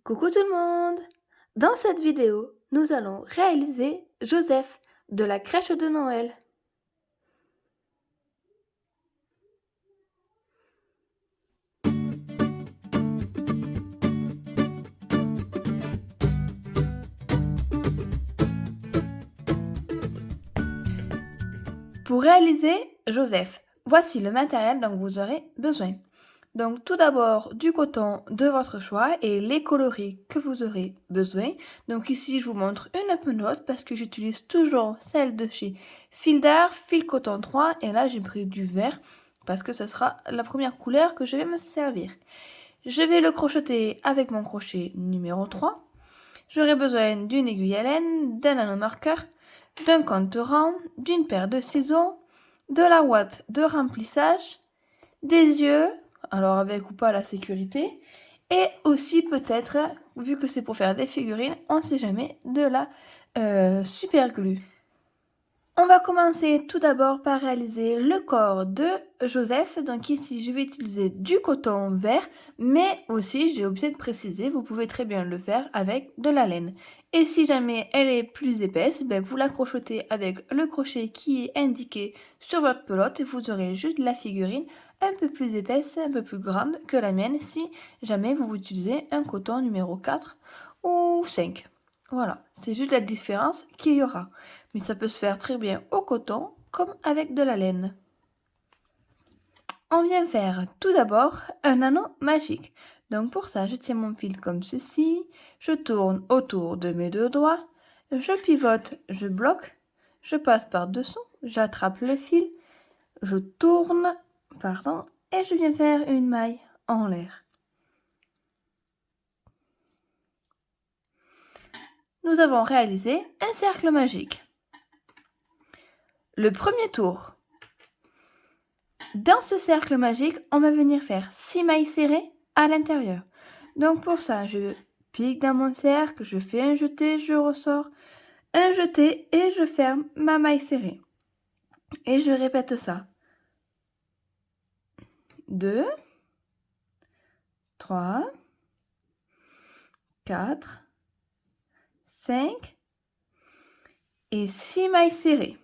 Coucou tout le monde! Dans cette vidéo, nous allons réaliser Joseph de la crèche de Noël. Pour réaliser Joseph, voici le matériel dont vous aurez besoin. Donc tout d'abord du coton de votre choix et les coloris que vous aurez besoin. Donc ici je vous montre une pelote parce que j'utilise toujours celle de chez Fil d'Art, Fil Coton 3 et là j'ai pris du vert parce que ce sera la première couleur que je vais me servir. Je vais le crocheter avec mon crochet numéro 3. J'aurai besoin d'une aiguille à laine, d'un anneau marqueur, d'un compte rang, d'une paire de ciseaux, de la ouate de remplissage, des yeux, alors avec ou pas la sécurité, et aussi peut-être, vu que c'est pour faire des figurines, on ne sait jamais, de la super glue. On va commencer tout d'abord par réaliser le corps de Joseph. Donc ici, je vais utiliser du coton vert, mais aussi, j'ai oublié de préciser, vous pouvez très bien le faire avec de la laine. Et si jamais elle est plus épaisse, vous la crochetez avec le crochet qui est indiqué sur votre pelote et vous aurez juste la figurine un peu plus épaisse, un peu plus grande que la mienne si jamais vous utilisez un coton numéro 4 ou 5. Voilà, c'est juste la différence qu'il y aura. Mais ça peut se faire très bien au coton comme avec de la laine. On vient faire tout d'abord un anneau magique. Donc pour ça, je tiens mon fil comme ceci, je tourne autour de mes deux doigts, je pivote, je bloque, je passe par-dessous, j'attrape le fil, je tourne, et je viens faire une maille en l'air. Nous avons réalisé un cercle magique. Le premier tour. Dans ce cercle magique, on va venir faire 6 mailles serrées à l'intérieur. Donc pour ça, je pique dans mon cercle, je fais un jeté, je ressors, un jeté et je ferme ma maille serrée. Et je répète ça. 2, 3, 4, 5 et 6 mailles serrées.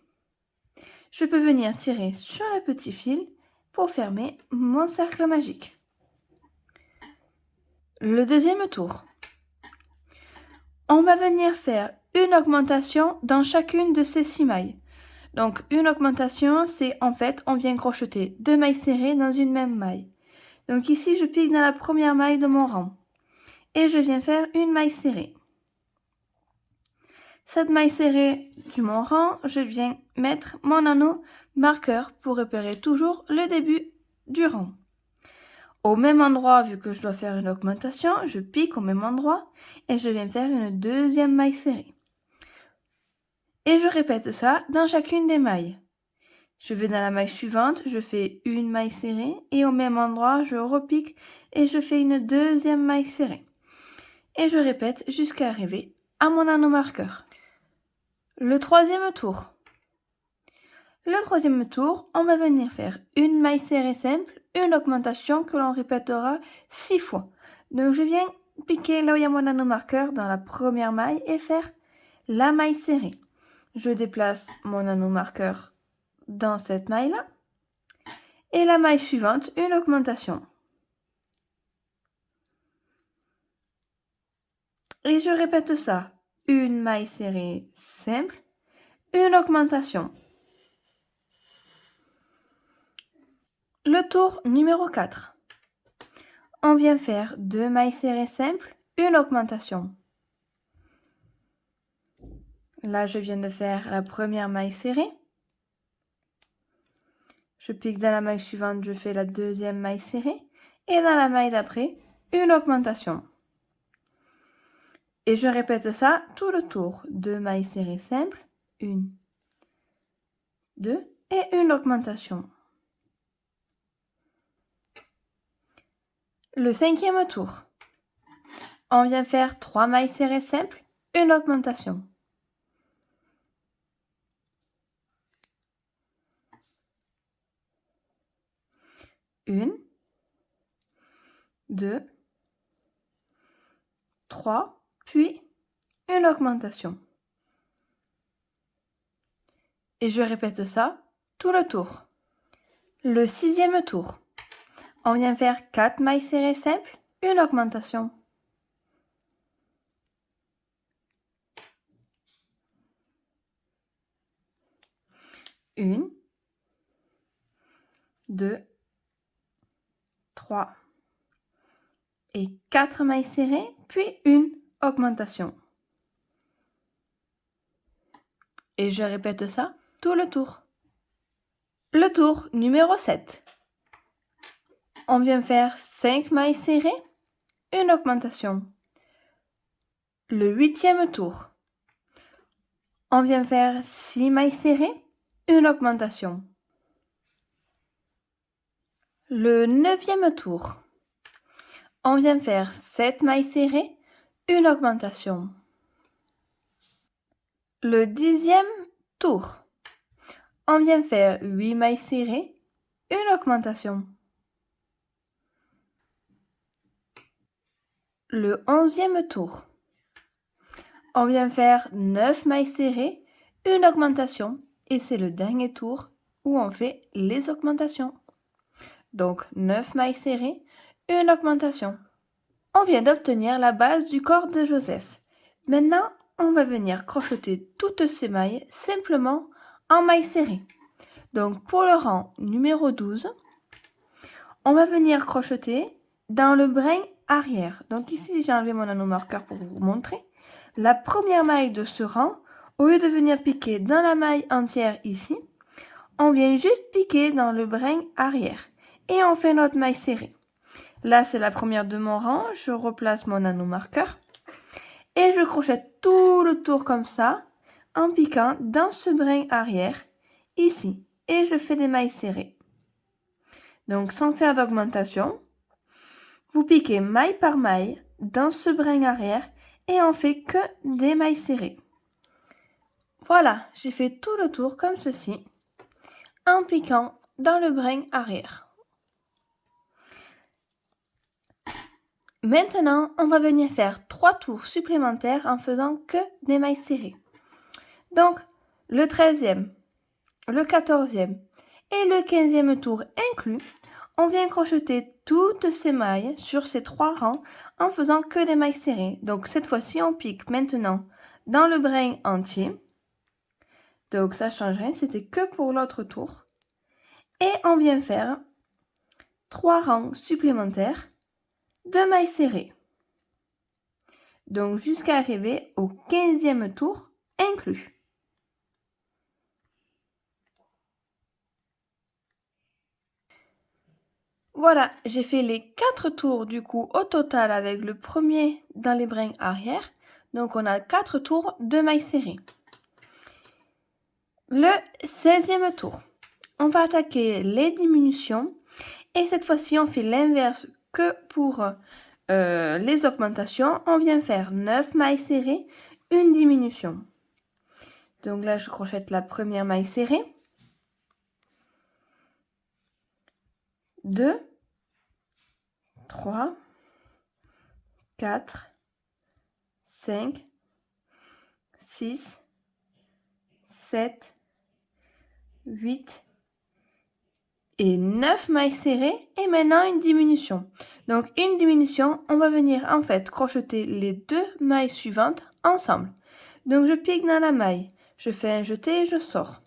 Je peux venir tirer sur le petit fil pour fermer mon cercle magique. Le deuxième tour. On va venir faire une augmentation dans chacune de ces 6 mailles. Donc une augmentation, c'est en fait, on vient crocheter 2 mailles serrées dans une même maille. Donc ici, je pique dans la première maille de mon rang. Et je viens faire une maille serrée. Cette maille serrée du mon rang, je viens mettre mon anneau marqueur pour repérer toujours le début du rang. Au même endroit, vu que je dois faire une augmentation, je pique au même endroit et je viens faire une deuxième maille serrée. Et je répète ça dans chacune des mailles. Je vais dans la maille suivante, je fais une maille serrée et au même endroit, je repique et je fais une deuxième maille serrée. Et je répète jusqu'à arriver à mon anneau marqueur. Le troisième tour. Le troisième tour, on va venir faire une maille serrée simple, une augmentation que l'on répétera 6 fois. Donc je viens piquer là où il y a mon anneau marqueur dans la première maille et faire la maille serrée. Je déplace mon anneau marqueur dans cette maille-là. Et la maille suivante, une augmentation. Et je répète ça. Une maille serrée simple, une augmentation. Le tour numéro 4. On vient faire 2 mailles serrées simples, une augmentation. Là, je viens de faire la première maille serrée. Je pique dans la maille suivante, je fais la deuxième maille serrée. Et dans la maille d'après, une augmentation. Et je répète ça tout le tour. 2 mailles serrées simples, 1, 2 et une augmentation. Le cinquième tour. On vient faire 3 mailles serrées simples, une augmentation. Une, 2, 3, puis une augmentation. Et je répète ça tout le tour. Le 6e tour, on vient faire 4 mailles serrées simples, une augmentation. Une, 2, 3 et 4 mailles serrées, puis une augmentation. Et je répète ça tout le tour. Le tour numéro 7. On vient faire 5 mailles serrées, une augmentation. Le 8e tour. On vient faire 6 mailles serrées, une augmentation. Le 9e tour. On vient faire 7 mailles serrées, une augmentation. Le 10e tour. On vient faire 8 mailles serrées, une augmentation. Le 11e tour. On vient faire 9 mailles serrées, une augmentation, et c'est le dernier tour où on fait les augmentations. Donc 9 mailles serrées, une augmentation. On vient d'obtenir la base du corps de Joseph. Maintenant, on va venir crocheter toutes ces mailles simplement en mailles serrées. Donc pour le rang numéro 12, on va venir crocheter dans le brin arrière. Donc ici, j'ai enlevé mon anneau marqueur pour vous montrer. La première maille de ce rang, au lieu de venir piquer dans la maille entière ici, on vient juste piquer dans le brin arrière et on fait notre maille serrée. Là, c'est la première de mon rang. Je replace mon anneau marqueur et je crochette tout le tour comme ça en piquant dans ce brin arrière ici et je fais des mailles serrées. Donc, sans faire d'augmentation, vous piquez maille par maille dans ce brin arrière et on fait que des mailles serrées. Voilà, j'ai fait tout le tour comme ceci en piquant dans le brin arrière. Maintenant, on va venir faire 3 tours supplémentaires en faisant que des mailles serrées. Donc, le 13e, le 14e et le 15e tour inclus, on vient crocheter toutes ces mailles sur ces 3 rangs en faisant que des mailles serrées. Donc, cette fois-ci, on pique maintenant dans le brin entier. Donc, ça ne change rien, c'était que pour l'autre tour. Et on vient faire 3 rangs supplémentaires de mailles serrées. Donc, jusqu'à arriver au 15e tour inclus. Voilà, j'ai fait les 4 tours du coup au total avec le premier dans les brins arrière. Donc, on a 4 tours de mailles serrées. Le 16e tour, on va attaquer les diminutions. Et cette fois-ci, on fait l'inverse que pour les augmentations. On vient faire 9 mailles serrées, une diminution. Donc là, je crochette la première maille serrée. 2, 3, 4, 5, 6, 7, 8 et 9 mailles serrées et maintenant une diminution. Donc une diminution, on va venir en fait crocheter les 2 mailles suivantes ensemble. Donc je pique dans la maille, je fais un jeté et je sors.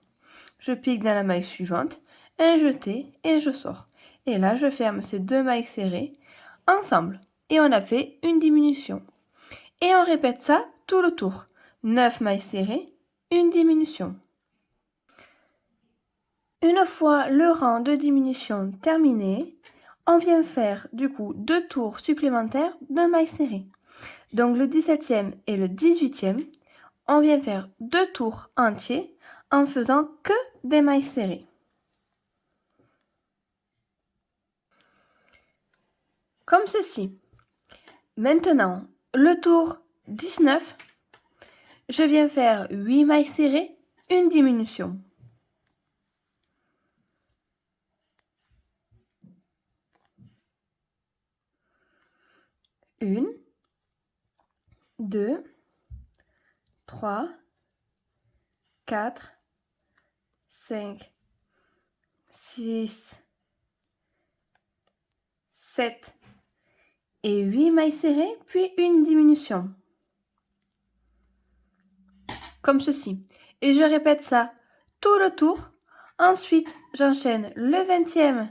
Je pique dans la maille suivante, un jeté et je sors. Et là, je ferme ces 2 mailles serrées ensemble. Et on a fait une diminution. Et on répète ça tout le tour. 9 mailles serrées, une diminution. Une fois le rang de diminution terminé, on vient faire du coup 2 tours supplémentaires de mailles serrées. Donc le 17e et le 18e, on vient faire 2 tours entiers en faisant que des mailles serrées. Comme ceci. Maintenant, le tour 19, je viens faire 8 mailles serrées, une diminution. Une, 2, 3, 4, 5, 6, 7 et 8 mailles serrées, puis une diminution. Comme ceci. Et je répète ça tout le tour. Ensuite, j'enchaîne le 20e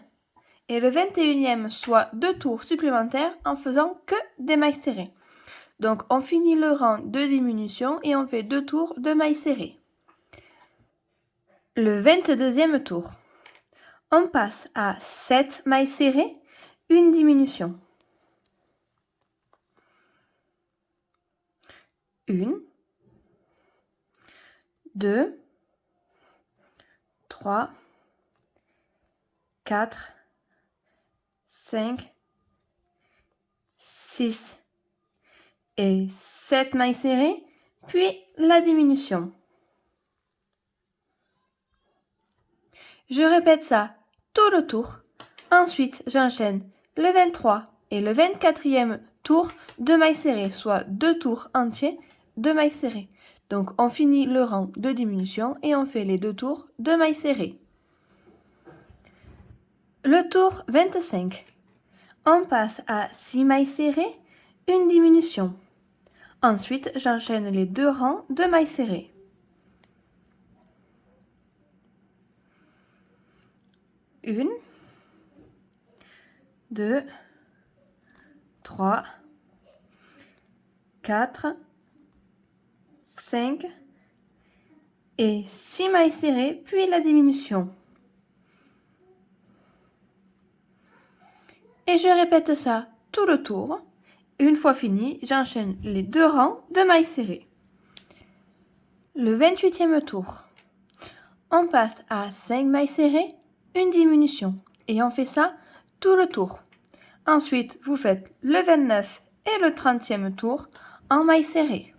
et le 21e, soit 2 tours supplémentaires en faisant que des mailles serrées. Donc, on finit le rang de diminution et on fait 2 tours de mailles serrées. Le 22e tour, on passe à 7 mailles serrées, une diminution. 1, 2, 3, 4, 5, 6 et 7 mailles serrées, puis la diminution. Je répète ça tout le tour. Ensuite, j'enchaîne le 23 et le 24e tour de mailles serrées, soit 2 tours entiers de mailles serrées. Donc, on finit le rang de diminution et on fait les 2 tours de mailles serrées. Le tour 25. On passe à 6 mailles serrées, une diminution. Ensuite, j'enchaîne les 2 rangs de mailles serrées. 1, 2, 3, 4, 5 et 6 mailles serrées, puis la diminution. Et je répète ça tout le tour. Une fois fini, j'enchaîne les 2 rangs de mailles serrées. Le 28e tour, on passe à 5 mailles serrées, une diminution. Et on fait ça tout le tour. Ensuite, vous faites le 29 et le 30e tour en mailles serrées.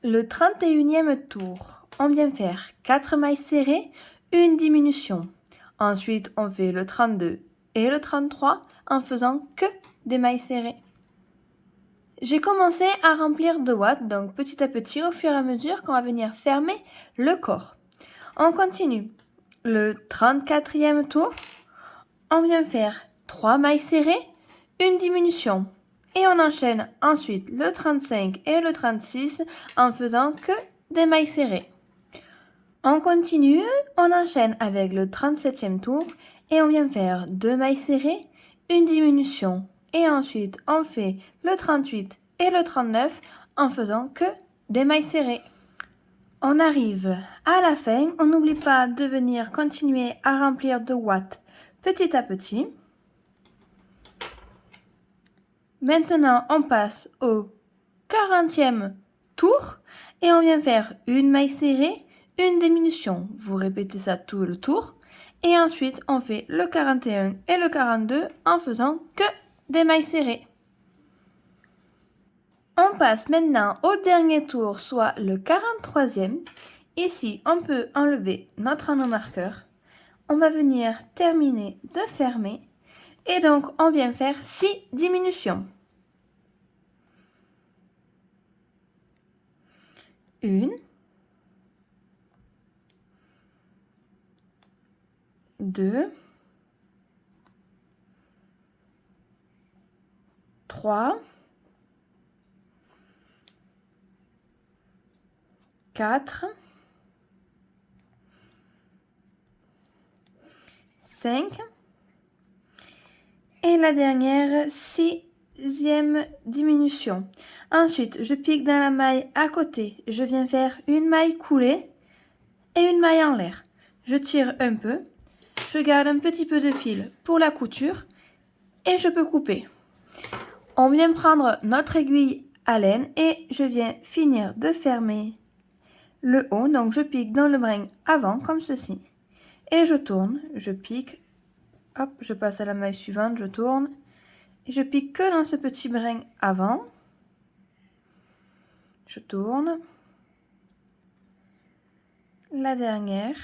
Le 31e tour, on vient faire 4 mailles serrées, une diminution. Ensuite, on fait le 32 et le 33 en faisant que des mailles serrées. J'ai commencé à remplir de watts, donc petit à petit, au fur et à mesure qu'on va venir fermer le corps. On continue. Le 34e tour, on vient faire 3 mailles serrées, une diminution. Et on enchaîne ensuite le 35 et le 36 en faisant que des mailles serrées. On continue, on enchaîne avec le 37e tour et on vient faire 2 mailles serrées, une diminution. Et ensuite, on fait le 38 et le 39 en faisant que des mailles serrées. On arrive à la fin, on n'oublie pas de venir continuer à remplir de watts petit à petit. Maintenant, on passe au 40e tour et on vient faire une maille serrée, une diminution. Vous répétez ça tout le tour. Et ensuite, on fait le 41 et le 42 en faisant que des mailles serrées. On passe maintenant au dernier tour, soit le 43e. Ici, on peut enlever notre anneau marqueur. On va venir terminer de fermer. Et donc, on vient faire 6 diminutions. 1, 2, 3, 4, 5 et la dernière 6e diminution. Ensuite, je pique dans la maille à côté. Je viens faire une maille coulée et une maille en l'air. Je tire un peu. Je garde un petit peu de fil pour la couture et je peux couper. On vient prendre notre aiguille à laine et je viens finir de fermer le haut. Donc, je pique dans le brin avant comme ceci. Et je tourne, je pique, hop, je passe à la maille suivante, je tourne. Et je pique que dans ce petit brin avant. Je tourne. La dernière.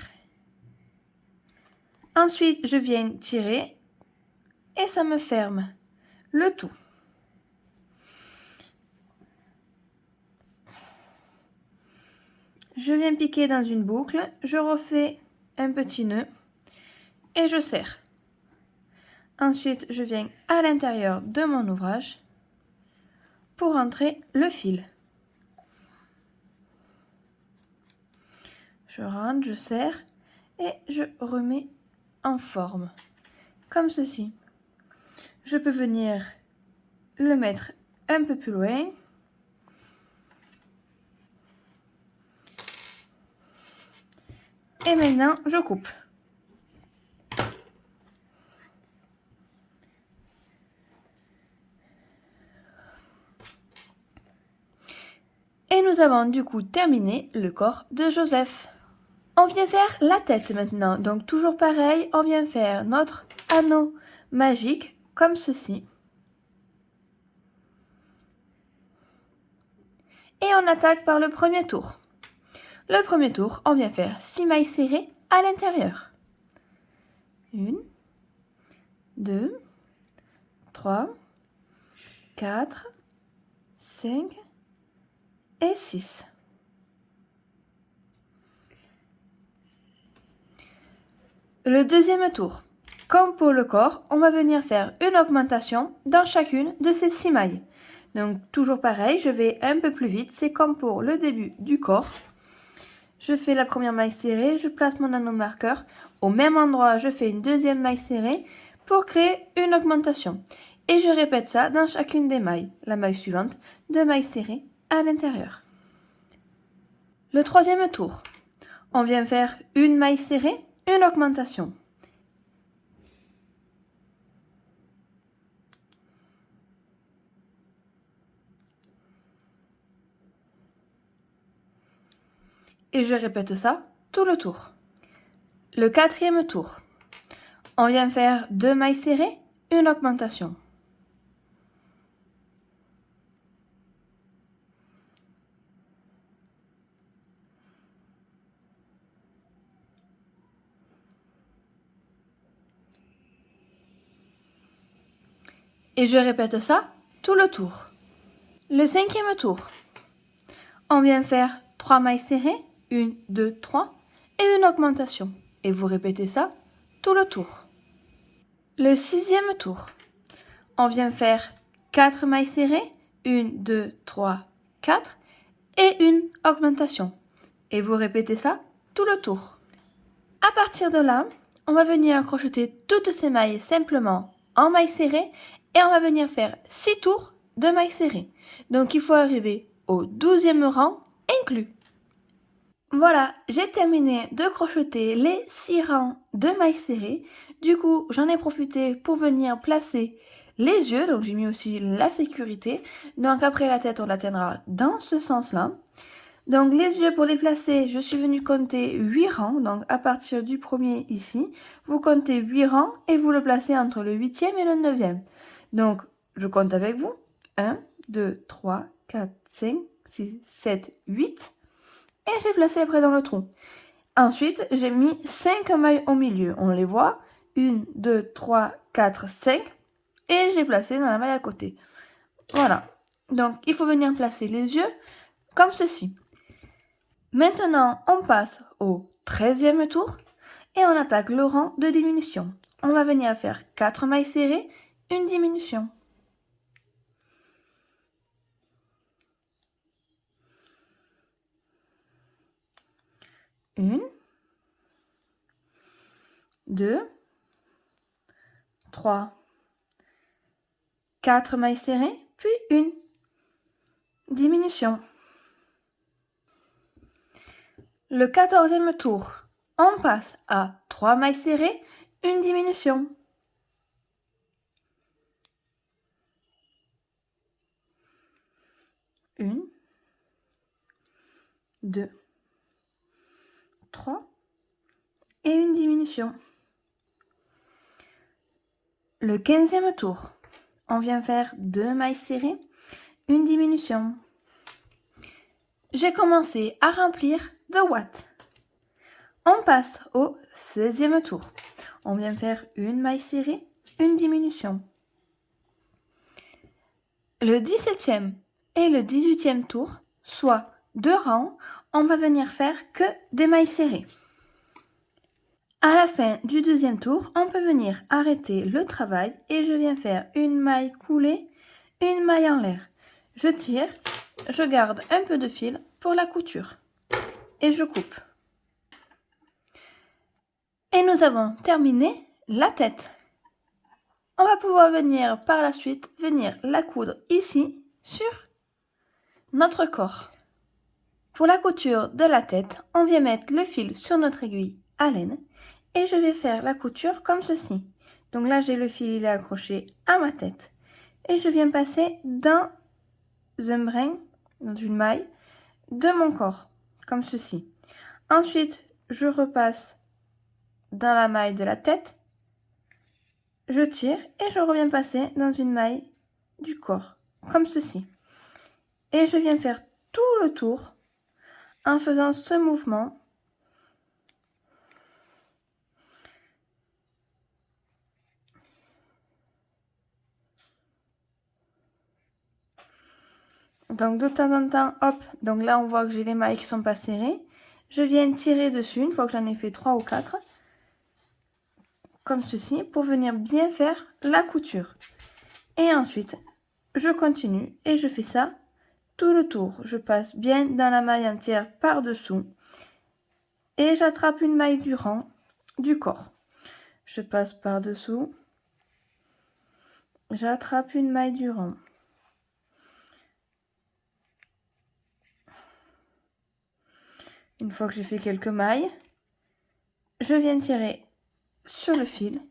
Ensuite, je viens tirer et ça me ferme le tout. Je viens piquer dans une boucle, je refais un petit nœud et je serre. Ensuite, je viens à l'intérieur de mon ouvrage pour entrer le fil. Je rentre, je serre et je remets en forme, comme ceci. Je peux venir le mettre un peu plus loin. Et maintenant, je coupe. Et nous avons du coup terminé le corps de Joseph. On vient faire la tête maintenant. Donc toujours pareil, on vient faire notre anneau magique comme ceci. Et on attaque par le premier tour. Le premier tour, on vient faire 6 mailles serrées à l'intérieur. 1, 2, 3, 4, 5 et 6. Le deuxième tour. Comme pour le corps, on va venir faire une augmentation dans chacune de ces 6 mailles. Donc toujours pareil, je vais un peu plus vite, c'est comme pour le début du corps. Je fais la première maille serrée, je place mon anneau marqueur. Au même endroit, je fais une deuxième maille serrée pour créer une augmentation. Et je répète ça dans chacune des mailles. La maille suivante, 2 mailles serrées à l'intérieur. Le troisième tour. On vient faire une maille serrée, une augmentation. Et je répète ça tout le tour. Le quatrième tour. On vient faire 2 mailles serrées, une augmentation. Et je répète ça tout le tour. Le cinquième tour. On vient faire 3 mailles serrées, 1, 2, 3 et une augmentation. Et vous répétez ça tout le tour. Le sixième tour. On vient faire 4 mailles serrées, 1, 2, 3, 4 et une augmentation. Et vous répétez ça tout le tour. À partir de là, on va venir crocheter toutes ces mailles simplement en mailles serrées et on va venir faire 6 tours de mailles serrées. Donc il faut arriver au 12e rang inclus. Voilà, j'ai terminé de crocheter les 6 rangs de mailles serrées. Du coup, j'en ai profité pour venir placer les yeux. Donc j'ai mis aussi la sécurité. Donc après la tête, on la tiendra dans ce sens-là. Donc les yeux, pour les placer, je suis venue compter 8 rangs. Donc à partir du premier ici, vous comptez 8 rangs et vous le placez entre le 8e et le 9e. Donc je compte avec vous. 1, 2, 3, 4, 5, 6, 7, 8. Et j'ai placé après dans le trou. Ensuite, j'ai mis 5 mailles au milieu. On les voit. 1, 2, 3, 4, 5. Et j'ai placé dans la maille à côté. Voilà. Donc il faut venir placer les yeux comme ceci. Maintenant, on passe au 13e tour et on attaque le rang de diminution. On va venir faire 4 mailles serrées, une diminution. Une, 2, 3, 4 mailles serrées, puis une diminution. Le 14e tour, on passe à 3 mailles serrées, une diminution. Une, 2, 3 et une diminution. Le 15e tour, on vient faire 2 mailles serrées, une diminution. J'ai commencé à remplir de watts. On passe au 16e tour. On vient faire une maille serrée, une diminution. Le 17e et le 18e tour, soit 2 rangs, on va venir faire que des mailles serrées. À la fin du deuxième tour, on peut venir arrêter le travail et je viens faire une maille coulée, une maille en l'air. Je tire, je garde un peu de fil pour la couture et je coupe. Et nous avons terminé la tête. On va pouvoir venir par la suite la coudre ici sur notre corps. Pour la couture de la tête, on vient mettre le fil sur notre aiguille à laine et je vais faire la couture comme ceci. Donc là, j'ai le fil, il est accroché à ma tête et je viens passer dans un brin, dans une maille de mon corps, comme ceci. Ensuite, je repasse dans la maille de la tête, je tire et je reviens passer dans une maille du corps, comme ceci. Et je viens faire tout le tour en faisant ce mouvement. Donc de temps en temps, hop, donc là on voit que j'ai les mailles qui sont pas serrées. Je viens tirer dessus une fois que j'en ai fait 3 ou 4, comme ceci, pour venir bien faire la couture. Et ensuite, je continue et je fais ça tout le tour. Je passe bien dans la maille entière par-dessous et j'attrape une maille du rang du corps. Je passe par-dessous, j'attrape une maille du rang. Une fois que j'ai fait quelques mailles, je viens tirer sur le fil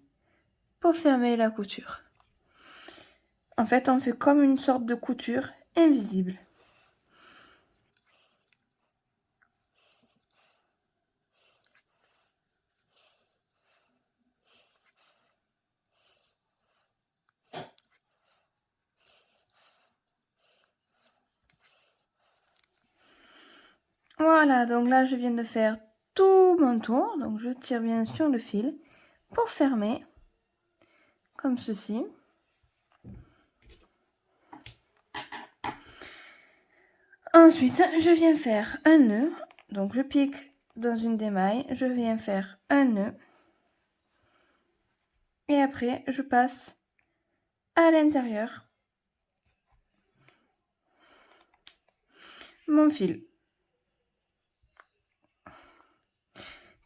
pour fermer la couture. En fait, on fait comme une sorte de couture invisible. Voilà, donc là, je viens de faire tout mon tour. Donc, je tire bien sur le fil pour fermer, comme ceci. Ensuite, je viens faire un nœud. Donc, je pique dans une des mailles. Je viens faire un nœud. Et après, je passe à l'intérieur mon fil.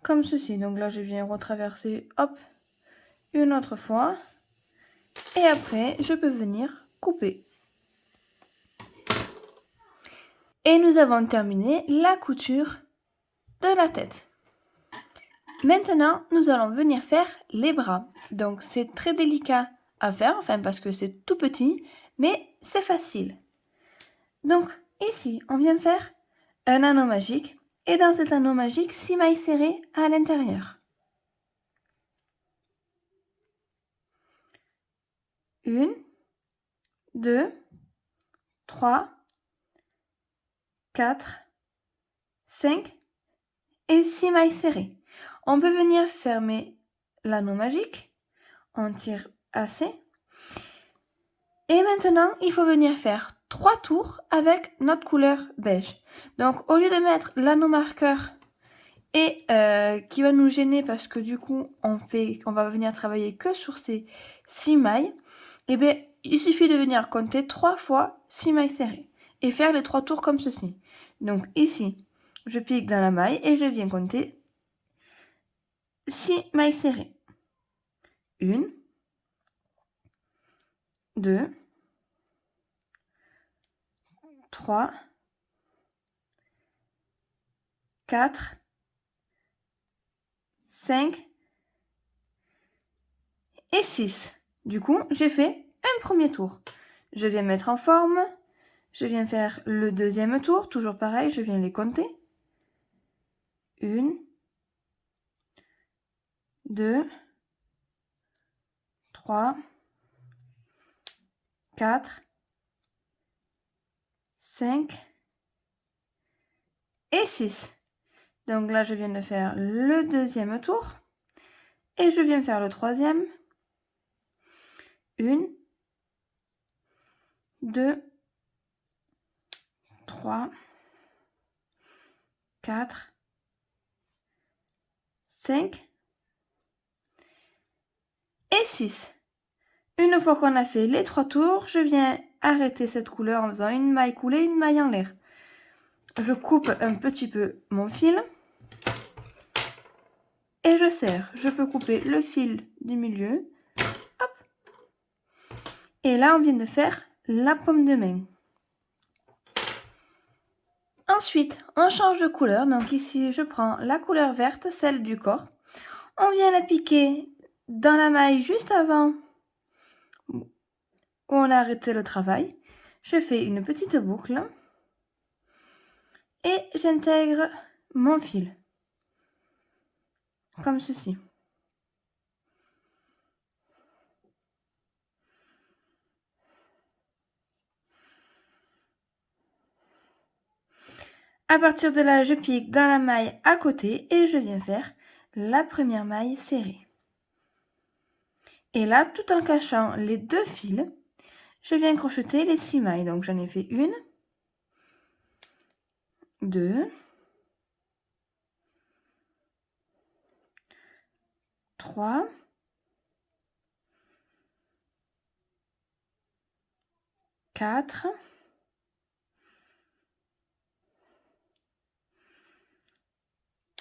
Comme ceci. Donc là, je viens retraverser, hop, une autre fois. Et après, je peux venir couper. Et nous avons terminé la couture de la tête. Maintenant, nous allons venir faire les bras. Donc, c'est très délicat à faire, enfin parce que c'est tout petit, mais c'est facile. Donc, ici, on vient faire un anneau magique. Et dans cet anneau magique, 6 mailles serrées à l'intérieur. 1, 2, 3, 4, 5 et 6 mailles serrées. On peut venir fermer l'anneau magique. On tire assez. Et maintenant, il faut venir faire 3 tours avec notre couleur beige. Donc, au lieu de mettre l'anneau marqueur et qui va nous gêner parce que du coup, on va venir travailler que sur ces 6 mailles, et bien, il suffit de venir compter 3 fois 6 mailles serrées et faire les 3 tours comme ceci. Donc ici, je pique dans la maille et je viens compter 6 mailles serrées. 1, 2, 3, 4, 5 et 6. Du coup, j'ai fait un premier tour. Je viens mettre en forme. Je viens faire le deuxième tour. Toujours pareil, je viens les compter. 1, 2, 3, 4, 5 et 6. Donc là, je viens de faire le deuxième tour. Et je viens faire le troisième. 1, 2, 3, 4, 5 et 6. Une fois qu'on a fait les 3 tours, je viens arrêter cette couleur en faisant une maille coulée, une maille en l'air. Je coupe un petit peu mon fil et je serre. Je peux couper le fil du milieu. Hop. Et là, on vient de faire la paume de main. Ensuite, on change de couleur. Donc ici, je prends la couleur verte, celle du corps. On vient la piquer dans la maille juste avant où on a arrêté le travail. Je fais une petite boucle et j'intègre mon fil, comme ceci. À partir de là, je pique dans la maille à côté et je viens faire la première maille serrée. Et là, tout en cachant les 2 fils, je viens crocheter les 6 mailles. Donc j'en ai fait 1, 2, 3, 4,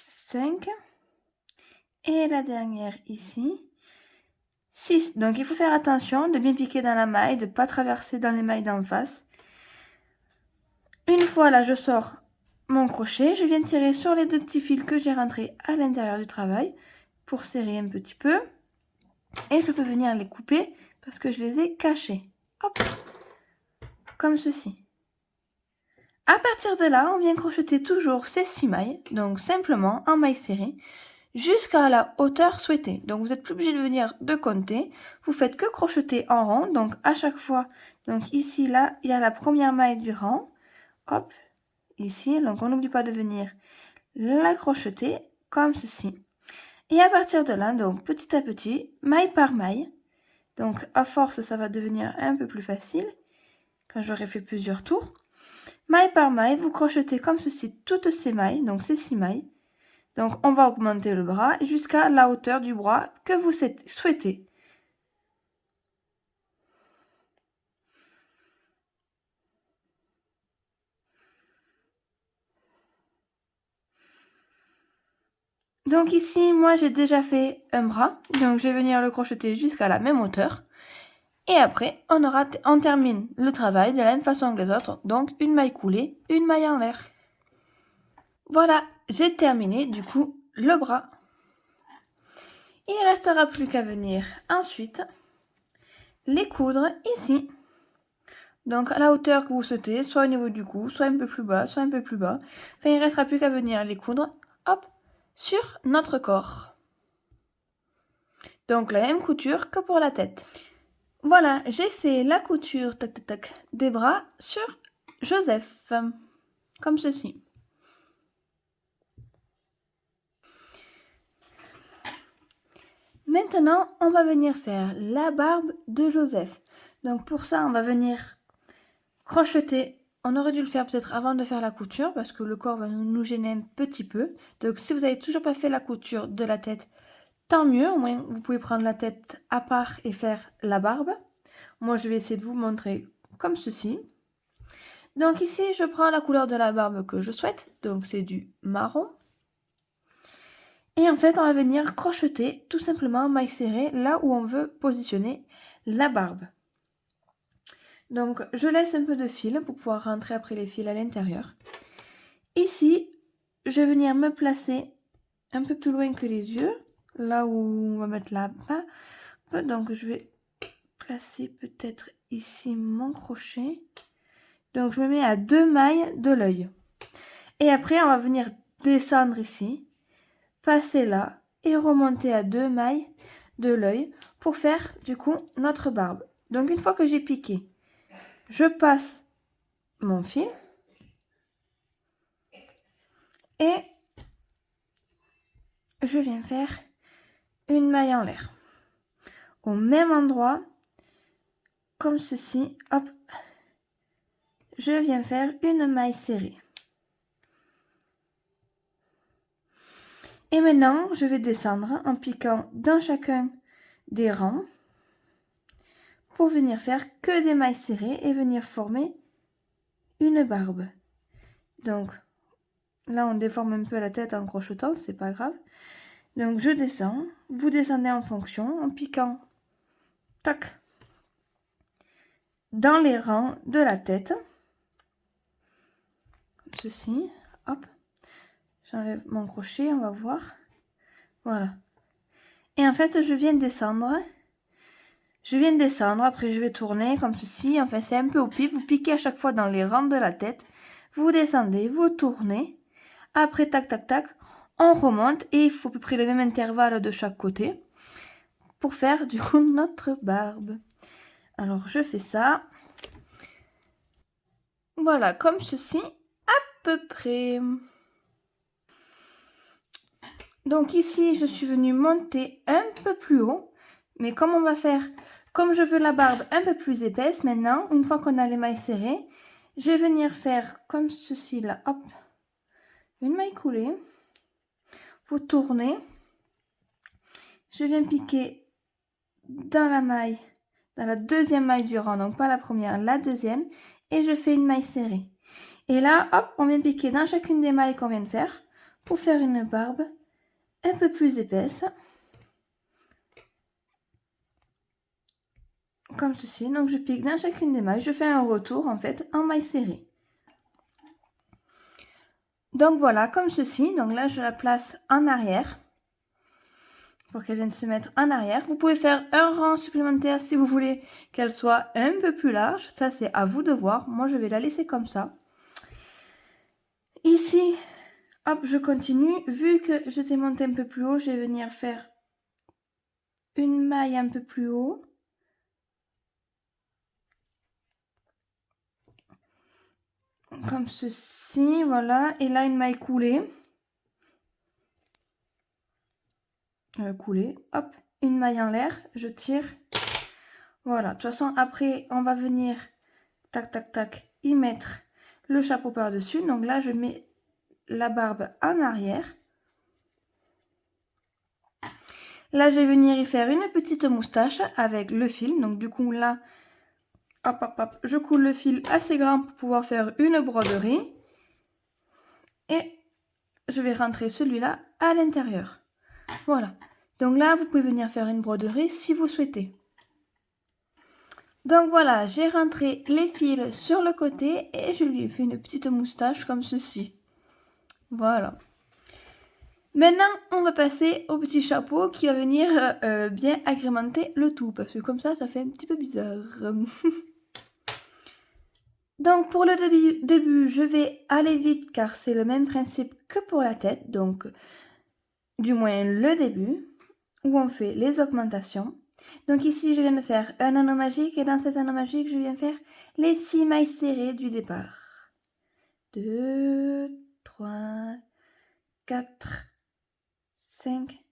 5 et la dernière ici, 6. Donc il faut faire attention de bien piquer dans la maille, de ne pas traverser dans les mailles d'en face. Une fois là, je sors mon crochet, je viens tirer sur les 2 petits fils que j'ai rentrés à l'intérieur du travail pour serrer un petit peu. Et je peux venir les couper parce que je les ai cachés. Hop, comme ceci. À partir de là, on vient crocheter toujours ces 6 mailles, donc simplement en maille serrée, jusqu'à la hauteur souhaitée. Donc vous n'êtes plus obligé de venir de compter, vous faites que crocheter en rond, donc à chaque fois, donc ici, là, il y a la première maille du rang, hop, ici, donc on n'oublie pas de venir la crocheter comme ceci. Et à partir de là, donc petit à petit, maille par maille, donc à force, ça va devenir un peu plus facile quand j'aurai fait plusieurs tours. Maille par maille, vous crochetez comme ceci toutes ces mailles, donc ces 6 mailles. Donc on va augmenter le bras jusqu'à la hauteur du bras que vous souhaitez. Donc ici, moi j'ai déjà fait un bras, donc je vais venir le crocheter jusqu'à la même hauteur. Et après, on termine le travail de la même façon que les autres, donc une maille coulée, une maille en l'air. Voilà, j'ai terminé du coup le bras. Il ne restera plus qu'à venir ensuite les coudre ici. Donc à la hauteur que vous souhaitez, soit au niveau du cou, soit un peu plus bas, soit un peu plus bas. Enfin, il ne restera plus qu'à venir les coudre, hop, sur notre corps. Donc la même couture que pour la tête. Voilà, j'ai fait la couture tac tac tac des bras sur Joseph, comme ceci. Maintenant, on va venir faire la barbe de Joseph. Donc pour ça, on va venir crocheter. On aurait dû le faire peut-être avant de faire la couture parce que le corps va nous gêner un petit peu. Donc si vous n'avez toujours pas fait la couture de la tête, tant mieux. Au moins, vous pouvez prendre la tête à part et faire la barbe. Moi, je vais essayer de vous montrer comme ceci. Donc ici, je prends la couleur de la barbe que je souhaite. Donc c'est du marron. Et en fait, on va venir crocheter tout simplement maille serrée là où on veut positionner la barbe. Donc, je laisse un peu de fil pour pouvoir rentrer après les fils à l'intérieur. Ici, je vais venir me placer un peu plus loin que les yeux, là où on va mettre la barbe. Donc, je vais placer peut-être ici mon crochet. Donc, je me mets à 2 mailles de l'œil. Et après, on va venir descendre ici, passer là et remonter à 2 mailles de l'œil pour faire du coup notre barbe. Donc, une fois que j'ai piqué, je passe mon fil et je viens faire une maille en l'air. Au même endroit, comme ceci, hop, je viens faire une maille serrée. Et maintenant, je vais descendre en piquant dans chacun des rangs pour venir faire que des mailles serrées et venir former une barbe. Donc là, on déforme un peu la tête en crochetant, c'est pas grave. Donc je descends, vous descendez en fonction en piquant, tac, dans les rangs de la tête. Comme ceci, hop. J'enlève mon crochet, on va voir. Voilà. Et en fait, je viens descendre. Après je vais tourner comme ceci. Enfin, c'est un peu au pif. Vous piquez à chaque fois dans les rangs de la tête. Vous descendez, vous tournez. Après, tac, tac, tac, on remonte. Et il faut à peu près le même intervalle de chaque côté pour faire du coup notre barbe. Alors, je fais ça. Voilà, comme ceci, à peu près. Donc ici, je suis venue monter un peu plus haut. Mais comme on va faire, comme je veux la barbe un peu plus épaisse maintenant, une fois qu'on a les mailles serrées, je vais venir faire comme ceci là, hop, une maille coulée. Vous tournez. Je viens piquer dans la maille, dans la deuxième maille du rang, donc pas la première, la deuxième, et je fais une maille serrée. Et là, hop, on vient piquer dans chacune des mailles qu'on vient de faire pour faire une barbe un peu plus épaisse. Comme ceci, donc je pique dans chacune des mailles, je fais un retour en fait en maille serrée. Donc voilà, comme ceci, donc là je la place en arrière pour qu'elle vienne se mettre en arrière. Vous pouvez faire un rang supplémentaire si vous voulez qu'elle soit un peu plus large, ça c'est à vous de voir, moi je vais la laisser comme ça. Ici, hop, je continue, vu que je t'ai monté un peu plus haut, je vais venir faire une maille un peu plus haut. Comme ceci, voilà, et là une maille coulée. Coulée, hop, une maille en l'air, je tire. Voilà, de toute façon après on va venir, tac tac tac, y mettre le chapeau par-dessus. Donc là je mets la barbe en arrière. Là je vais venir y faire une petite moustache avec le fil. Donc du coup là, hop hop hop, je coule le fil assez grand pour pouvoir faire une broderie. Et je vais rentrer celui-là à l'intérieur. Voilà, donc là vous pouvez venir faire une broderie si vous souhaitez. Donc voilà, j'ai rentré les fils sur le côté et je lui ai fait une petite moustache comme ceci. Voilà. Maintenant, on va passer au petit chapeau qui va venir bien agrémenter le tout. Parce que comme ça fait un petit peu bizarre. Donc pour le début, je vais aller vite car c'est le même principe que pour la tête. Donc, du moins le début, où on fait les augmentations. Donc ici, je viens de faire un anneau magique et dans cet anneau magique, je viens faire les 6 mailles serrées du départ. 2, 3, 4, 5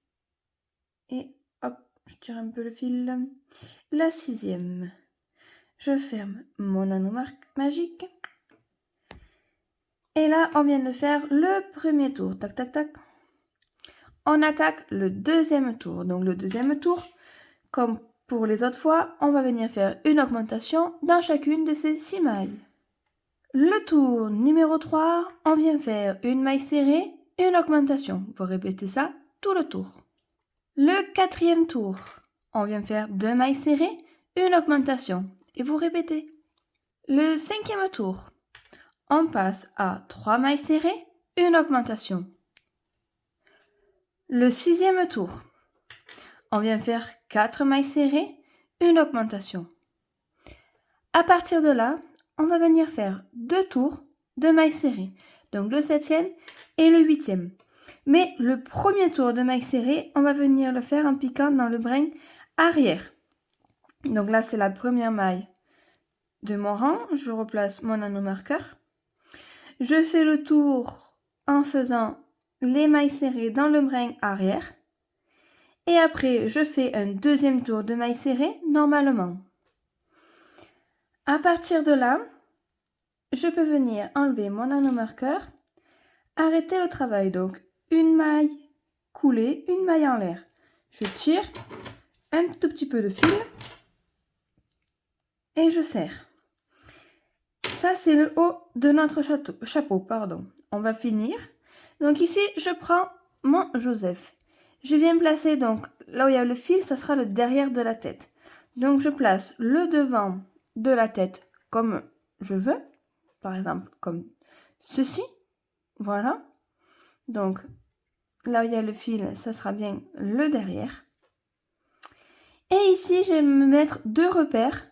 et hop, je tire un peu le fil. La 6e. Je ferme mon anneau magique. Et là, on vient de faire le premier tour. Tac, tac, tac. On attaque le deuxième tour. Donc le deuxième tour, comme pour les autres fois, on va venir faire une augmentation dans chacune de ces 6 mailles. Le tour numéro 3, on vient faire une maille serrée, une augmentation. Vous répétez ça tout le tour. Le 4e tour, on vient faire 2 mailles serrées, une augmentation. Et vous répétez. Le 5e tour, on passe à 3 mailles serrées, une augmentation. Le 6e tour, on vient faire 4 mailles serrées, une augmentation. À partir de là, on va venir faire 2 tours de mailles serrées. Donc le 7e et le 8e. Mais le premier tour de mailles serrées, on va venir le faire en piquant dans le brin arrière. Donc là, c'est la première maille de mon rang. Je replace mon anneau marqueur. Je fais le tour en faisant les mailles serrées dans le brin arrière. Et après, je fais un deuxième tour de mailles serrées normalement. À partir de là, je peux venir enlever mon anneau marqueur, arrêter le travail. Donc, une maille couler une maille en l'air. Je tire un tout petit peu de fil et je serre. Ça, c'est le haut de notre chapeau, pardon. On va finir. Donc ici, je prends mon Joseph. Je viens placer donc là où il y a le fil, ça sera le derrière de la tête. Donc je place le devant de la tête comme je veux. Par exemple, comme ceci. Voilà. Donc là où il y a le fil, ça sera bien le derrière. Et ici, je vais me mettre 2 repères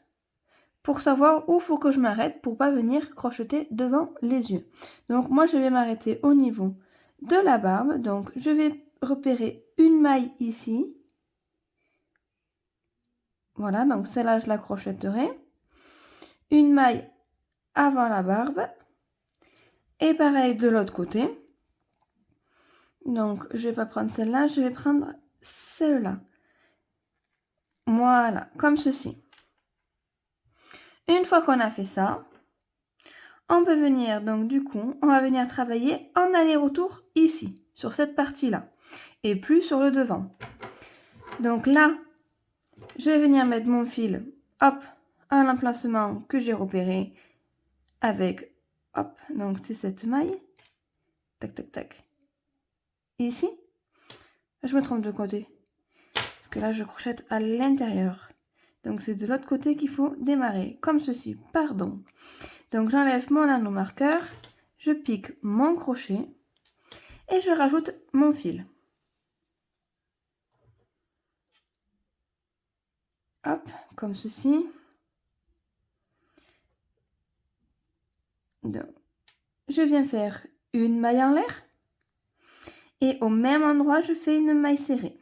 pour savoir où il faut que je m'arrête pour pas venir crocheter devant les yeux. Donc moi, je vais m'arrêter au niveau de la barbe. Donc je vais repérer une maille ici. Voilà, donc celle-là, je la crochetterai. Une maille avant la barbe. Et pareil de l'autre côté. Donc je vais pas prendre celle-là, je vais prendre celle-là. Voilà, comme ceci. Une fois qu'on a fait ça, on peut venir, donc du coup, on va venir travailler en aller-retour ici, sur cette partie-là, et plus sur le devant. Donc là, je vais venir mettre mon fil, hop, à l'emplacement que j'ai repéré avec, hop, donc c'est cette maille, tac, tac, tac, ici. Je me trompe de côté, parce que là, je crochette à l'intérieur. Donc c'est de l'autre côté qu'il faut démarrer, comme ceci, pardon. Donc j'enlève mon anneau marqueur, je pique mon crochet et je rajoute mon fil. Hop, comme ceci. Donc, je viens faire une maille en l'air et au même endroit, je fais une maille serrée.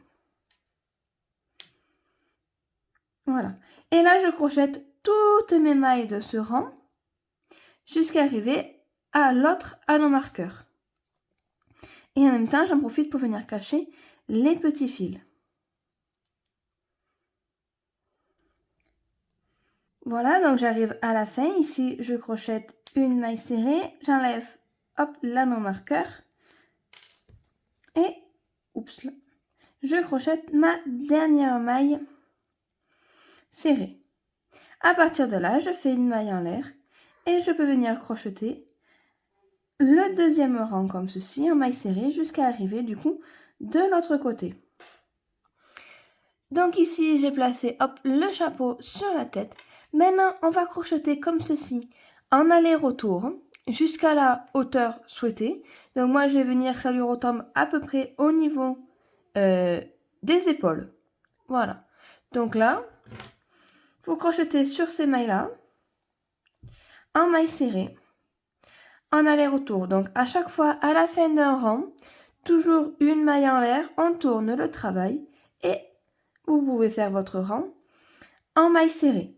Voilà. Et là, je crochette toutes mes mailles de ce rang jusqu'à arriver à l'autre anneau marqueur. Et en même temps, j'en profite pour venir cacher les petits fils. Voilà, donc j'arrive à la fin. Ici, je crochette une maille serrée. J'enlève, hop, l'anneau marqueur. Et, oups, je crochette ma dernière maille serrée. À partir de là, je fais une maille en l'air. Et je peux venir crocheter le deuxième rang comme ceci, en maille serrée, jusqu'à arriver du coup de l'autre côté. Donc ici, j'ai placé hop, le chapeau sur la tête. Maintenant, on va crocheter comme ceci, en aller-retour, jusqu'à la hauteur souhaitée. Donc moi, je vais venir que ça lui retombe à peu près au niveau des épaules. Voilà. Donc là, vous crochetez sur ces mailles-là, en maille serrée, en aller-retour. Donc à chaque fois, à la fin d'un rang, toujours une maille en l'air, on tourne le travail et vous pouvez faire votre rang en maille serrée.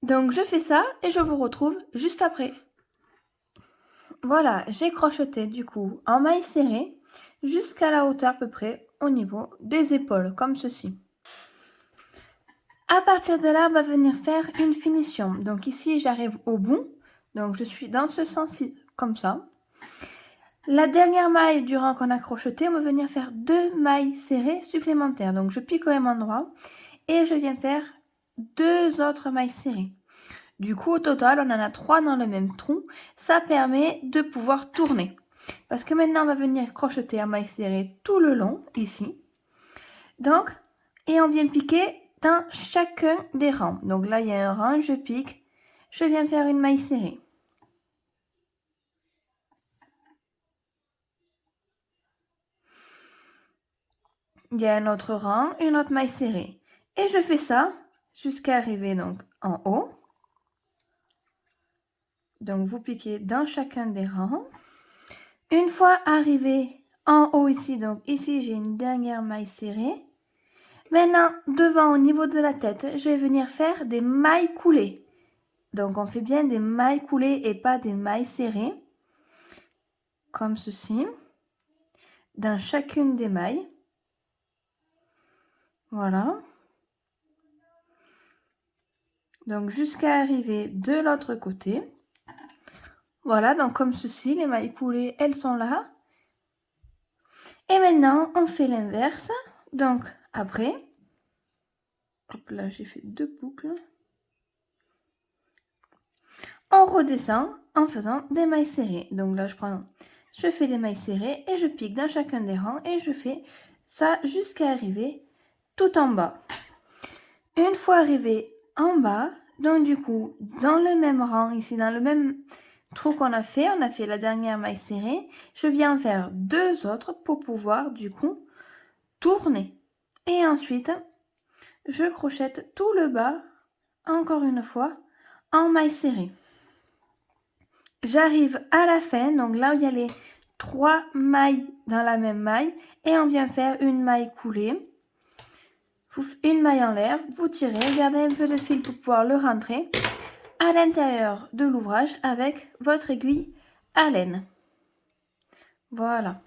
Donc je fais ça et je vous retrouve juste après. Voilà, j'ai crocheté du coup en maille serrée jusqu'à la hauteur à peu près au niveau des épaules, comme ceci. À partir de là, on va venir faire une finition. Donc ici, j'arrive au bout. Donc je suis dans ce sens-ci, comme ça. La dernière maille du rang qu'on a crocheté, on va venir faire 2 mailles serrées supplémentaires. Donc je pique au même endroit et je viens faire 2 autres mailles serrées. Du coup, au total, on en a 3 dans le même trou. Ça permet de pouvoir tourner. Parce que maintenant, on va venir crocheter en maille serrée tout le long, ici. Donc, et on vient piquer dans chacun des rangs. Donc là, il y a un rang, je pique. Je viens faire une maille serrée. Il y a un autre rang, une autre maille serrée. Et je fais ça jusqu'à arriver donc en haut. Donc vous piquez dans chacun des rangs. Une fois arrivé en haut ici, donc ici j'ai une dernière maille serrée. Maintenant, devant au niveau de la tête, je vais venir faire des mailles coulées. Donc on fait bien des mailles coulées et pas des mailles serrées. Comme ceci. Dans chacune des mailles. Voilà. Donc jusqu'à arriver de l'autre côté. Voilà, donc comme ceci, les mailles coulées, elles sont là. Et maintenant, on fait l'inverse. Donc, après, hop là, j'ai fait 2 boucles. On redescend en faisant des mailles serrées. Donc là, je fais des mailles serrées et je pique dans chacun des rangs et je fais ça jusqu'à arriver tout en bas. Une fois arrivé en bas, donc du coup, dans le même rang, ici, dans le même trou qu'on a fait la dernière maille serrée, je viens faire 2 autres pour pouvoir du coup tourner. Et ensuite, je crochette tout le bas, encore une fois, en maille serrée. J'arrive à la fin, donc là où il y a les 3 mailles dans la même maille, et on vient faire une maille coulée. Une maille en l'air, vous tirez, gardez un peu de fil pour pouvoir le rentrer à l'intérieur de l'ouvrage avec votre aiguille à laine. Voilà.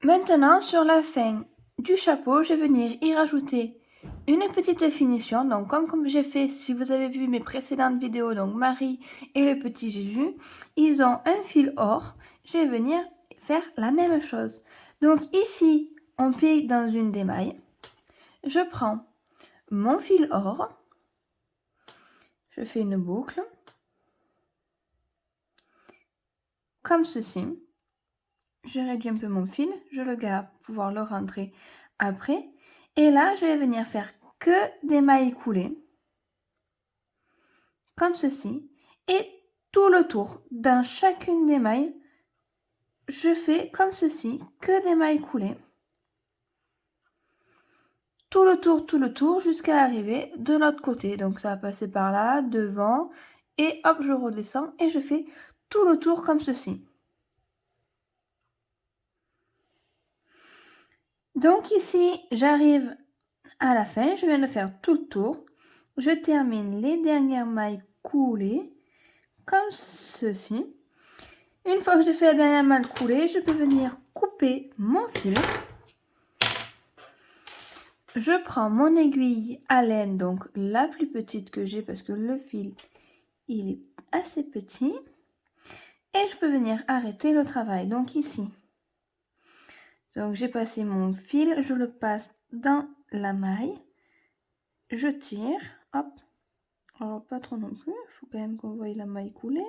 Maintenant, sur la fin du chapeau, je vais venir y rajouter une petite finition. Donc, comme j'ai fait, si vous avez vu mes précédentes vidéos, donc Marie et le petit Jésus, ils ont un fil or. Je vais venir faire la même chose. Donc ici, on pique dans une des mailles. Je prends mon fil or. Je fais une boucle. Comme ceci. Je réduis un peu mon fil, je le garde pour pouvoir le rentrer après. Et là, je vais venir faire que des mailles coulées, comme ceci. Et tout le tour, dans chacune des mailles, je fais comme ceci, que des mailles coulées. Tout le tour, jusqu'à arriver de l'autre côté. Donc ça va passer par là, devant, et hop, je redescends et je fais tout le tour comme ceci. Donc ici, j'arrive à la fin, je viens de faire tout le tour. Je termine les dernières mailles coulées, comme ceci. Une fois que j'ai fait la dernière maille coulée, je peux venir couper mon fil. Je prends mon aiguille à laine, donc la plus petite que j'ai parce que le fil, il est assez petit. Et je peux venir arrêter le travail, donc ici. Donc j'ai passé mon fil, je le passe dans la maille. Je tire, hop. Alors pas trop non plus, il faut quand même qu'on voie la maille couler.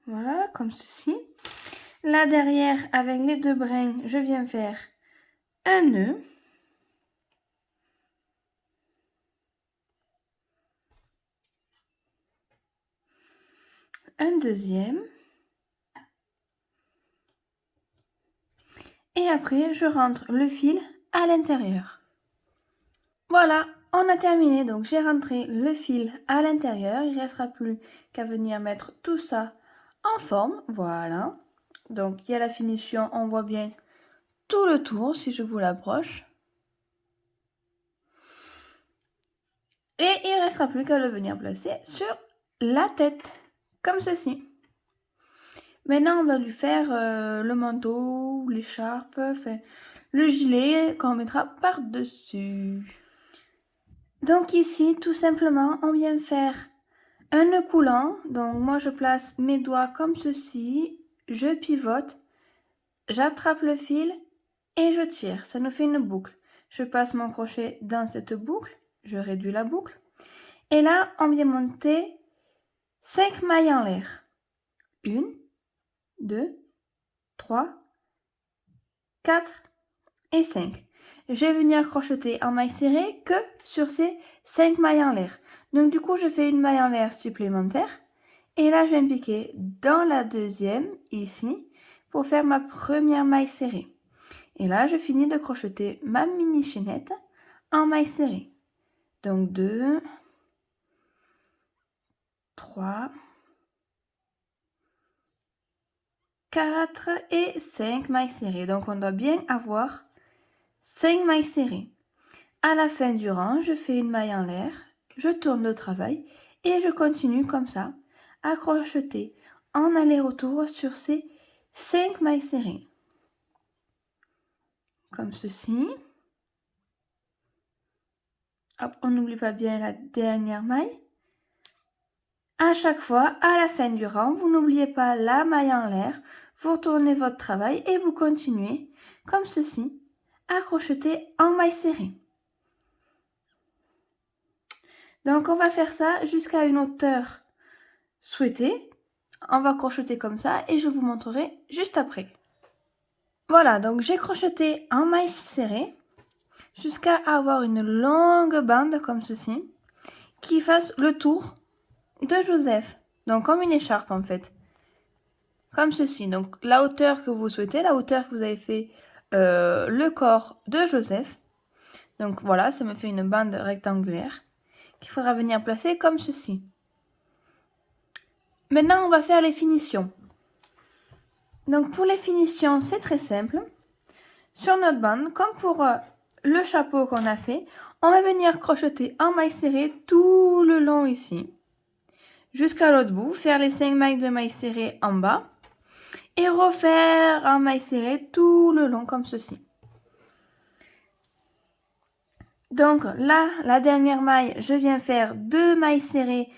Voilà, comme ceci. Là derrière, avec les 2 brins, je viens faire un nœud. Un deuxième. Et après, je rentre le fil à l'intérieur. Voilà, on a terminé. Donc j'ai rentré le fil à l'intérieur. Il ne restera plus qu'à venir mettre tout ça en forme. Voilà. Donc il y a la finition, on voit bien tout le tour si je vous l'approche. Et il ne restera plus qu'à le venir placer sur la tête, comme ceci. Maintenant, on va lui faire le manteau, l'écharpe, enfin, le gilet qu'on mettra par-dessus. Donc ici, tout simplement, on vient faire un nœud coulant. Donc moi, je place mes doigts comme ceci, je pivote, j'attrape le fil et je tire. Ça nous fait une boucle. Je passe mon crochet dans cette boucle, je réduis la boucle. Et là, on vient monter 5 mailles en l'air. 1, 2, 3, 4 et 5. Je vais venir crocheter en maille serrée que sur ces 5 mailles en l'air. Donc du coup, je fais une maille en l'air supplémentaire. Et là, je vais me piquer dans la deuxième, ici, pour faire ma première maille serrée. Et là, je finis de crocheter ma mini chaînette en maille serrée. Donc 2, 3, 4 et 5 mailles serrées. Donc on doit bien avoir 5 mailles serrées. À la fin du rang, je fais une maille en l'air, je tourne le travail et je continue comme ça à crocheter en aller-retour sur ces 5 mailles serrées. Comme ceci. Hop, on n'oublie pas bien la dernière maille. À chaque fois, à la fin du rang, vous n'oubliez pas la maille en l'air, vous retournez votre travail et vous continuez, comme ceci, à crocheter en maille serrée. Donc on va faire ça jusqu'à une hauteur souhaitée. On va crocheter comme ça et je vous montrerai juste après. Voilà, donc j'ai crocheté en maille serrée jusqu'à avoir une longue bande comme ceci qui fasse le tour de Joseph. Donc comme une écharpe en fait. Comme ceci. Donc la hauteur que vous souhaitez, la hauteur que vous avez fait le corps de Joseph. Donc voilà, ça me fait une bande rectangulaire qu'il faudra venir placer comme ceci. Maintenant, on va faire les finitions. Donc pour les finitions, c'est très simple. Sur notre bande, comme pour le chapeau qu'on a fait, on va venir crocheter en maille serrée tout le long ici. Jusqu'à l'autre bout, faire les 5 mailles de maille serrée en bas. Et refaire en maille serrée tout le long comme ceci. Donc là, la dernière maille, je viens faire 2 mailles serrées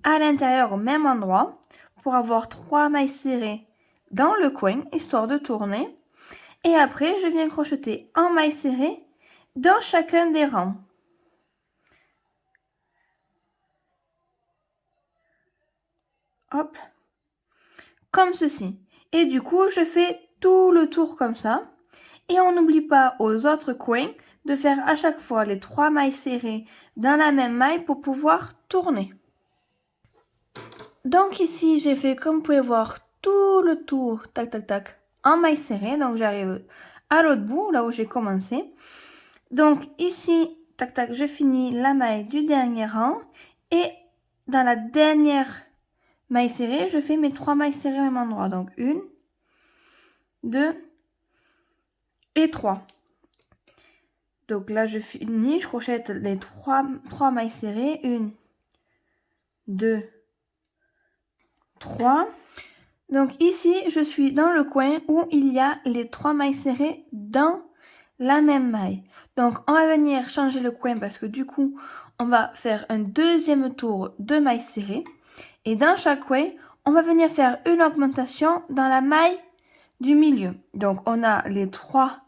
à l'intérieur au même endroit pour avoir 3 mailles serrées dans le coin, histoire de tourner. Et après, je viens crocheter en maille serrée dans chacun des rangs. Hop. Comme ceci. Et du coup, je fais tout le tour comme ça. Et on n'oublie pas aux autres coins de faire à chaque fois les 3 mailles serrées dans la même maille pour pouvoir tourner. Donc ici, j'ai fait, comme vous pouvez voir, tout le tour, tac, tac, tac, en maille serrée. Donc j'arrive à l'autre bout, là où j'ai commencé. Donc ici, tac, tac, je finis la maille du dernier rang. Et dans la dernière maille serrée, je fais mes 3 mailles serrées au même endroit. Donc 1, 2 et 3. Donc là, je finis, je crochette les 3 mailles serrées. 1, 2, 3. Donc ici, je suis dans le coin où il y a les 3 mailles serrées dans la même maille. Donc on va venir changer le coin parce que du coup, on va faire un deuxième tour de mailles serrées. Et dans chaque coin, on va venir faire une augmentation dans la maille du milieu. Donc on a les 3,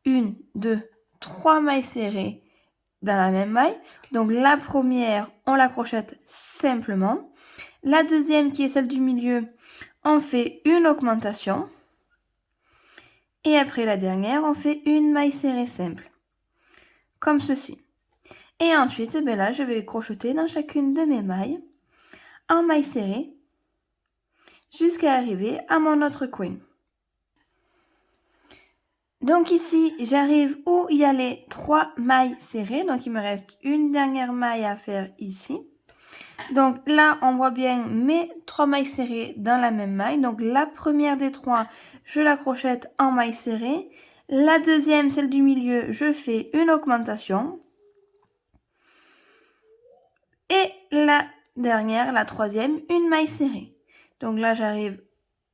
1, 2, 3 mailles serrées dans la même maille. Donc la première, on la crochette simplement. La deuxième, qui est celle du milieu, on fait une augmentation. Et après la dernière, on fait une maille serrée simple. Comme ceci. Et ensuite, ben là, je vais crocheter dans chacune de mes mailles en maille serrée jusqu'à arriver à mon autre coin. Donc ici, j'arrive où il y a les 3 mailles serrées. Donc il me reste une dernière maille à faire ici. Donc là, on voit bien mes 3 mailles serrées dans la même maille. Donc la première des 3, je la crochette en maille serrée. La deuxième, celle du milieu, je fais une augmentation. Et la dernière, la troisième, une maille serrée. Donc là, j'arrive,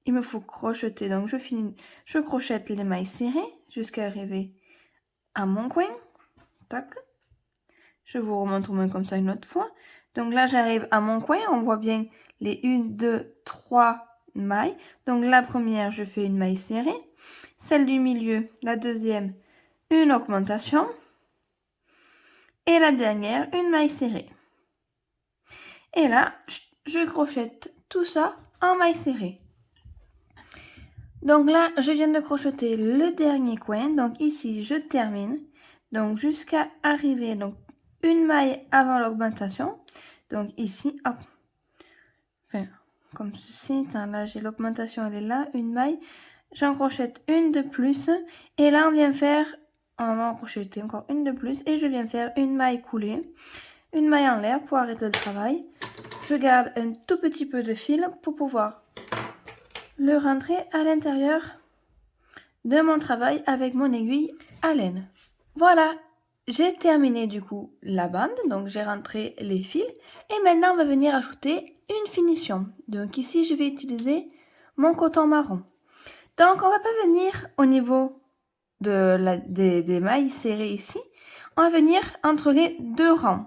il me faut crocheter. Donc je crochette les mailles serrées jusqu'à arriver à mon coin. Tac. Je vous remonte au moins comme ça une autre fois. Donc là, j'arrive à mon coin. On voit bien les 1, 2, 3 mailles. Donc la première, je fais une maille serrée. Celle du milieu, la deuxième, une augmentation. Et la dernière, une maille serrée. Et là, je crochette tout ça en maille serrée. Donc là, je viens de crocheter le dernier coin. Donc ici, je termine. Donc jusqu'à arriver, donc une maille avant l'augmentation. Donc ici, hop. Enfin, comme ceci. Là, j'ai l'augmentation, elle est là. Une maille. J'en crochette une de plus. Et là, on va en crocheter encore une de plus. Et je viens faire une maille coulée. Une maille en l'air pour arrêter le travail. Je garde un tout petit peu de fil pour pouvoir le rentrer à l'intérieur de mon travail avec mon aiguille à laine. Voilà, j'ai terminé du coup la bande, donc j'ai rentré les fils et maintenant on va venir ajouter une finition. Donc ici je vais utiliser mon coton marron. Donc on va pas venir au niveau des mailles serrées ici, on va venir entre les deux rangs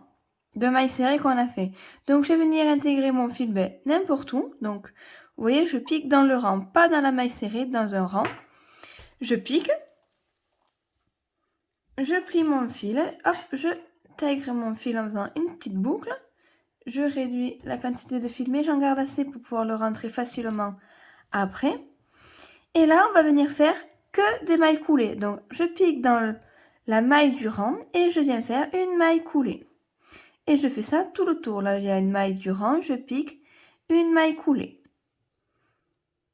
de mailles serrées qu'on a fait. Donc je vais venir intégrer mon fil n'importe où. Donc vous voyez, je pique dans le rang, pas dans la maille serrée, dans un rang. Je pique, je plie mon fil, hop, je intègre mon fil en faisant une petite boucle. Je réduis la quantité de fil, mais j'en garde assez pour pouvoir le rentrer facilement après. Et là, on va venir faire que des mailles coulées. Donc je pique dans la maille du rang et je viens faire une maille coulée. Et je fais ça tout le tour. Là, il y a une maille du rang, je pique une maille coulée.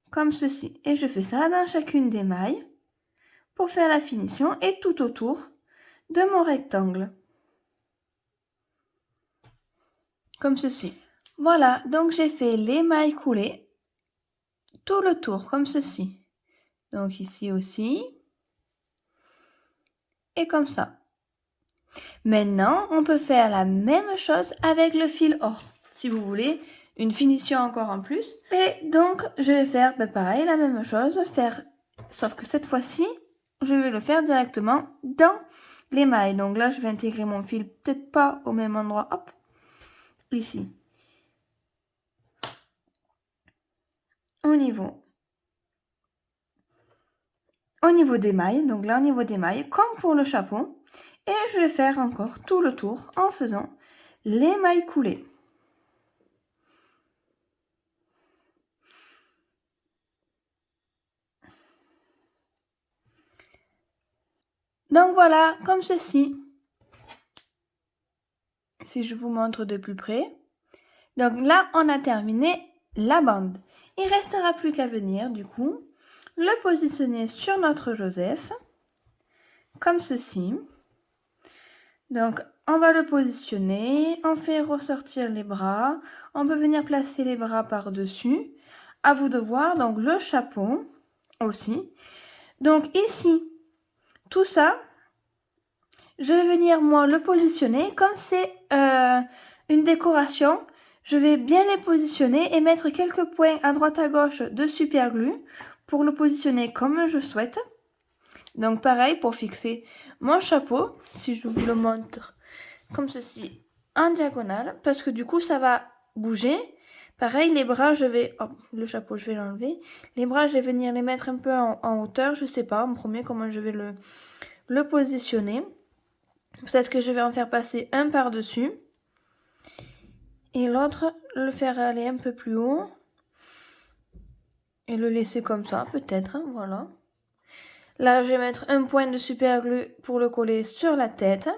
Comme ceci. Et je fais ça dans chacune des mailles pour faire la finition et tout autour de mon rectangle. Comme ceci. Voilà, donc j'ai fait les mailles coulées tout le tour, comme ceci. Donc ici aussi. Et comme ça. Maintenant, on peut faire la même chose avec le fil or. Si vous voulez une finition encore en plus. Et donc, je vais faire pareil, la même chose. Sauf que cette fois-ci, je vais le faire directement dans les mailles. Donc là, je vais intégrer mon fil, peut-être pas au même endroit. Hop, ici. Au niveau des mailles. Donc là, au niveau des mailles, comme pour le chapeau. Et je vais faire encore tout le tour en faisant les mailles coulées. Donc voilà, comme ceci. Si je vous montre de plus près. Donc là, on a terminé la bande. Il ne restera plus qu'à venir, du coup, le positionner sur notre Joseph, comme ceci. Donc, on va le positionner, on fait ressortir les bras, on peut venir placer les bras par-dessus. À vous de voir, donc le chapeau aussi. Donc ici, tout ça, je vais venir moi le positionner. Comme c'est une décoration, je vais bien les positionner et mettre quelques points à droite à gauche de super glue pour le positionner comme je souhaite. Donc pareil pour fixer mon chapeau, si je vous le montre comme ceci en diagonale, parce que du coup ça va bouger. Pareil, les bras, le chapeau, je vais l'enlever. Les bras, je vais venir les mettre un peu en hauteur, je sais pas en premier comment je vais le positionner. Peut-être que je vais en faire passer un par-dessus. Et l'autre, le faire aller un peu plus haut. Et le laisser comme ça, peut-être, hein, voilà. Là, je vais mettre un point de super glue pour le coller sur la tête.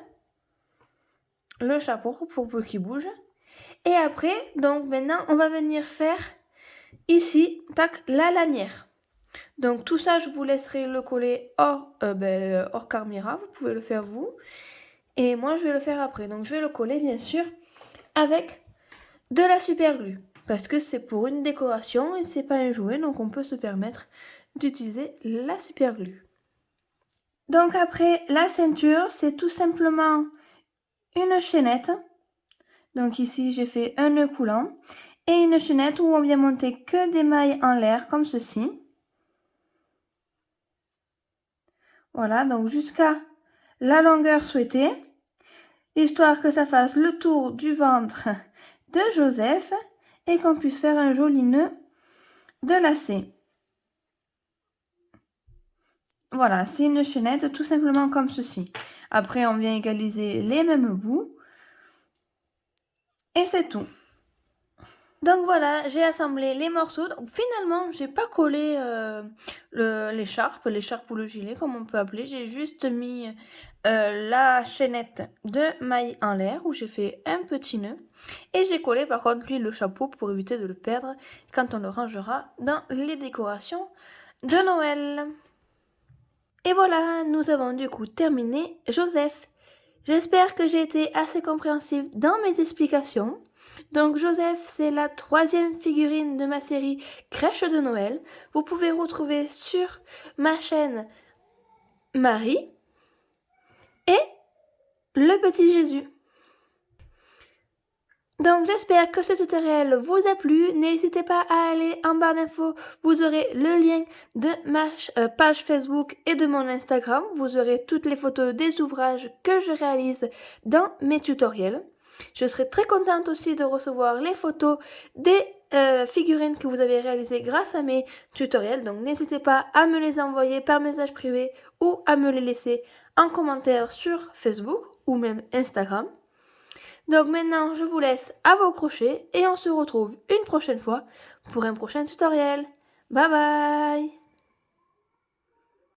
Le chapeau pour peu qu'il bouge. Et après, donc maintenant, on va venir faire ici, tac, la lanière. Donc tout ça, je vous laisserai le coller hors caméra. Vous pouvez le faire vous. Et moi, je vais le faire après. Donc je vais le coller, bien sûr, avec de la super glue. Parce que c'est pour une décoration et c'est pas un jouet. Donc on peut se permettre d'utiliser la super glue. Donc après, la ceinture, c'est tout simplement une chaînette. Donc ici, j'ai fait un nœud coulant. Et une chaînette où on vient monter que des mailles en l'air, comme ceci. Voilà, donc jusqu'à la longueur souhaitée. Histoire que ça fasse le tour du ventre de Joseph. Et qu'on puisse faire un joli nœud de lacet. Voilà, c'est une chaînette tout simplement comme ceci. Après, on vient égaliser les mêmes bouts. Et c'est tout. Donc voilà, j'ai assemblé les morceaux. Donc finalement, j'ai pas collé l'écharpe ou le gilet, comme on peut appeler. J'ai juste mis la chaînette de maille en l'air où j'ai fait un petit nœud. Et j'ai collé par contre lui le chapeau pour éviter de le perdre quand on le rangera dans les décorations de Noël. Et voilà, nous avons du coup terminé Joseph. J'espère que j'ai été assez compréhensive dans mes explications. Donc Joseph, c'est la 3e figurine de ma série Crèche de Noël. Vous pouvez retrouver sur ma chaîne Marie et le petit Jésus. Donc j'espère que ce tutoriel vous a plu. N'hésitez pas à aller en barre d'infos, vous aurez le lien de ma page Facebook et de mon Instagram. Vous aurez toutes les photos des ouvrages que je réalise dans mes tutoriels. Je serai très contente aussi de recevoir les photos des figurines que vous avez réalisées grâce à mes tutoriels. Donc n'hésitez pas à me les envoyer par message privé ou à me les laisser en commentaire sur Facebook ou même Instagram. Donc maintenant, je vous laisse à vos crochets et on se retrouve une prochaine fois pour un prochain tutoriel. Bye bye!